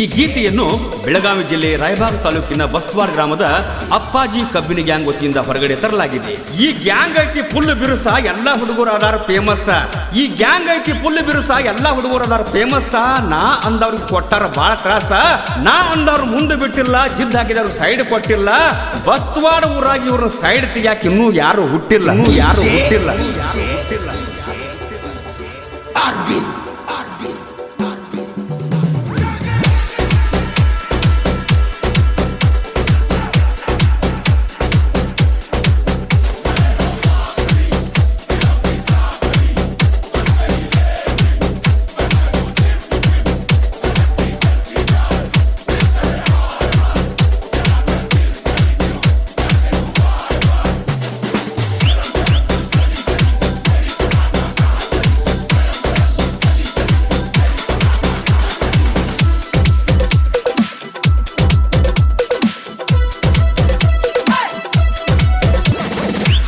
ಈ ಗೀತೆಯನ್ನು ಬೆಳಗಾವಿ ಜಿಲ್ಲೆ ರಾಯಬಾಗ ತಾಲೂಕಿನ ಬಸ್ತವಾಡ ಗ್ರಾಮದ ಅಪ್ಪಾಜಿ ಕಬ್ಬಿನ ಗ್ಯಾಂಗ್ ವತಿಯಿಂದ ಹೊರಗಡೆ ತರಲಾಗಿದೆ. ಈ ಗ್ಯಾಂಗ್ ಐತಿ ಫುಲ್ ಬಿರುಸ, ಎಲ್ಲಾ ಹುಡುಗರು ಅದಾರ ಫೇಮಸ್. ಈ ಗ್ಯಾಂಗ್ ಐತಿ ಫುಲ್ ಬಿರುಸ, ಎಲ್ಲಾ ಹುಡುಗರು ಅದಾರ ಫೇಮಸ್. ನಾ ಅಂದವ್ರಿಗೆ ಕೊಟ್ಟಾರ ಬಾಳ ತ್ರಾಸ, ನಾ ಅಂದವ್ರು ಮುಂದೆ ಬಿಟ್ಟಿಲ್ಲ, ಜಿದ್ ಹಾಕಿದವ್ರು ಸೈಡ್ ಕೊಟ್ಟಿಲ್ಲ. ಬಸ್ತವಾಡ ಊರಾಗಿ ಇವ್ರನ್ನ ಸೈಡ್ ತೆಗಿಯಾಕ ಇನ್ನೂ ಯಾರು ಹುಟ್ಟಿಲ್ಲ.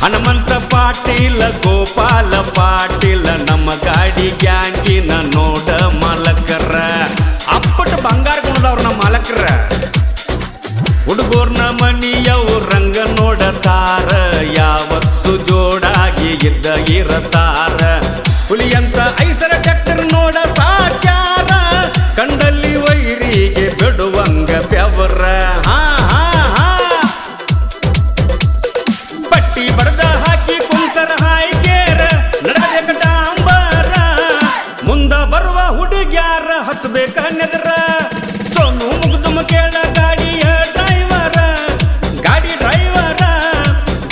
ಹನುಮಂತ ಪಾಟೀಲ ಗೋಪಾಲ ಪಾಟೀಲ ನಮ್ಮ ಗಾಡಿ ಗ್ಯಾಂಗಿನ ನೋಡ ಮಾಲಕರ. ಅಪ್ಪಟ ಬಂಗಾರ ಗುಣದವ್ರ ನಮ್ಮ ಮಾಲಕರ. ಹುಡುಗರ್ನ ಮನಿಯವು ರಂಗ ನೋಡತಾರ, ಯಾವತ್ತು ಜೋಡಾಗಿ ಇರತಾರ. ಹುಲಿಯಂತ ಐಸರ ಟ್ರ್ಯಾಕ್ಟರ್ ನೋಡ ಸಾಕ್ಯಾರ, ಕಂಡಲ್ಲಿ ವೈರಿಗೆ ಬಿಡುವಂಗ ಬೆವರ. ಬಡದ ಹಾಕಿ ಕುಂತರ ಹಾಯ್ಕೇರ ನಡಬೇಕ ಡಾಂಬರ, ಮುಂದ ಬರುವ ಹುಡುಗ್ಯಾರ ಹಚ್ಚಬೇಕ ನೆದರ. ಸೋನು ಮುಗ್ದುಮ ಕೇಳ ಗಾಡಿಯ ಡ್ರೈವರ, ಗಾಡಿ ಡ್ರೈವರ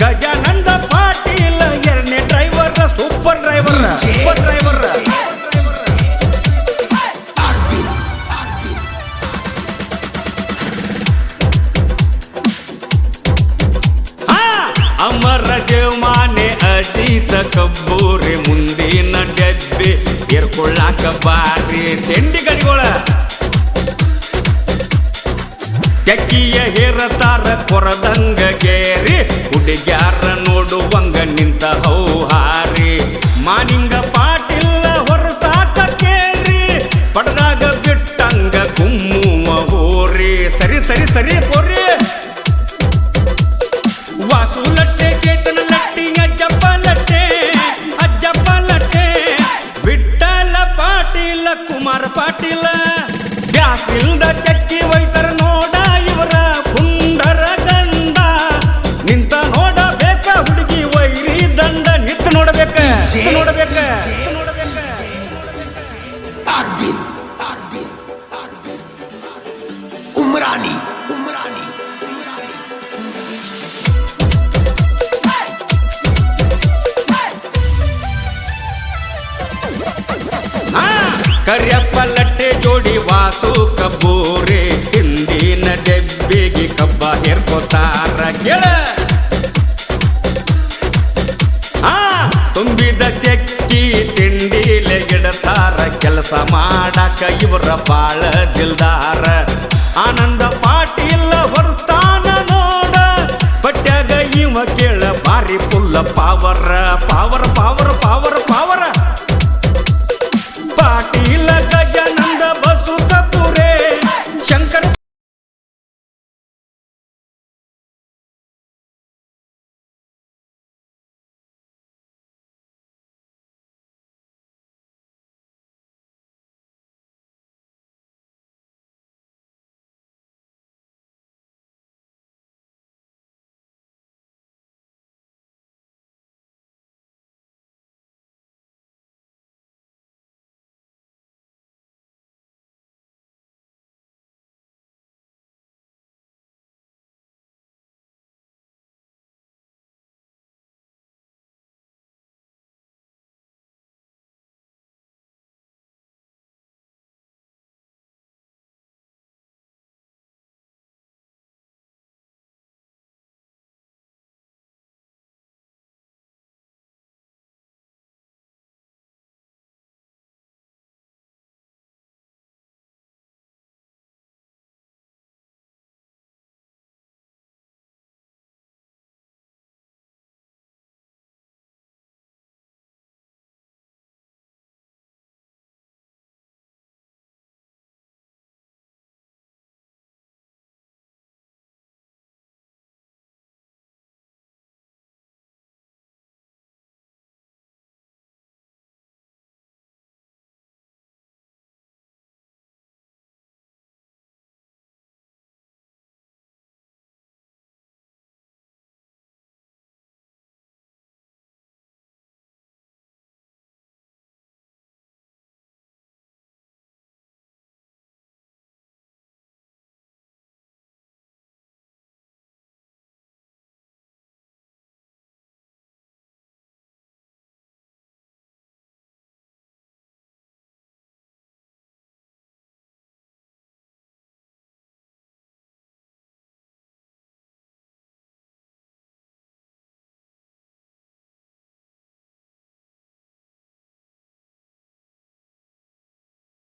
ಗಜಾನಂದ ಪಾಟೀಲ ಎರಡನೇ ಡ್ರೈವರ, ಸೂಪರ್ ಡ್ರೈವರ್. ಅಮರ ದೇವಮಾನೆ ಅಜೀತ ಕಬ್ಬೂರಿ, ಮುಂದಿನ ಡೆಬ್ಬಿ ಏರ್ಕೊಳ್ಳಾಕ ಬಾರಿ. ತಿಂಡಿಗಳಿಗೋಳ ಕೆಕ್ಕಿಯ ಹೇರತಾರ ಕೊರದಂಗ ಗೇರಿ, ಹುಡುಗ್ಯಾರ ನೋಡುವಂಗ ನಿಂತ ಹೌಹಾರಿ. ಮಾನಿಂಗ ಪಾಟಿಲ್ಲ ಹೊರಸಾಕ ಕೇರಿ, ಪಡದಾಗ ಬಿಟ್ಟಂಗ ಗುಮ್ಮುವ ಹೋರಿ. ಸರಿ ಸರಿ ಸರಿ ಪೋರಿ. ವಾಸು ಲಟ್ಟೆ ಚೇತನ ಲಟ್ಟಿ ಅಜ್ಜಪ್ಪ ಲಟ್ಟೆ ವಿಠ್ಠಲ ಪಾಟೀಲ ಕುಮಾರ ಪಾಟೀಲ. ಬ್ಯಾಸಿಲ್ದ ಚಕ್ಕಿ ಒಯ್ತರ ನೋಡ ಇವರ ಪುಂಡರ ಗಂಡ, ನಿಂತ ನೋಡಬೇಕ ಹುಡುಗಿ ವೈರಿ ದಂಡ. ನಿಂತ ನೋಡಬೇಕ ಉಮ್ರಾನಿ. ಕರಿಯಪ್ಪ ಲಟ್ಟೆ ಜೋಡಿ ವಾಸು ಕಬ್ಬೂರಿ, ಹಿಂದಿನ ಡೆಬ್ಬಿಗೆ ಕಬ್ಬ ಹೇರ್ಕೋತಾರ ಕೇಳ. ತುಂಬಿದ ತೆಕ್ಕಿ ತಿಂಡಿಲೆ ಗಿಡತಾರ, ಕೆಲಸ ಮಾಡಾಕ ಇವರ ಬಾಳ ದಿಲ್ದಾರ. ಆನಂದ ಪಾಟೀಲ ಹೊರತಾನ ನೋಡ, ಬಟ್ಯಾಗ ಇವ ಕೇಳ ಬಾರಿ ಫುಲ್ಲ ಪಾವರ.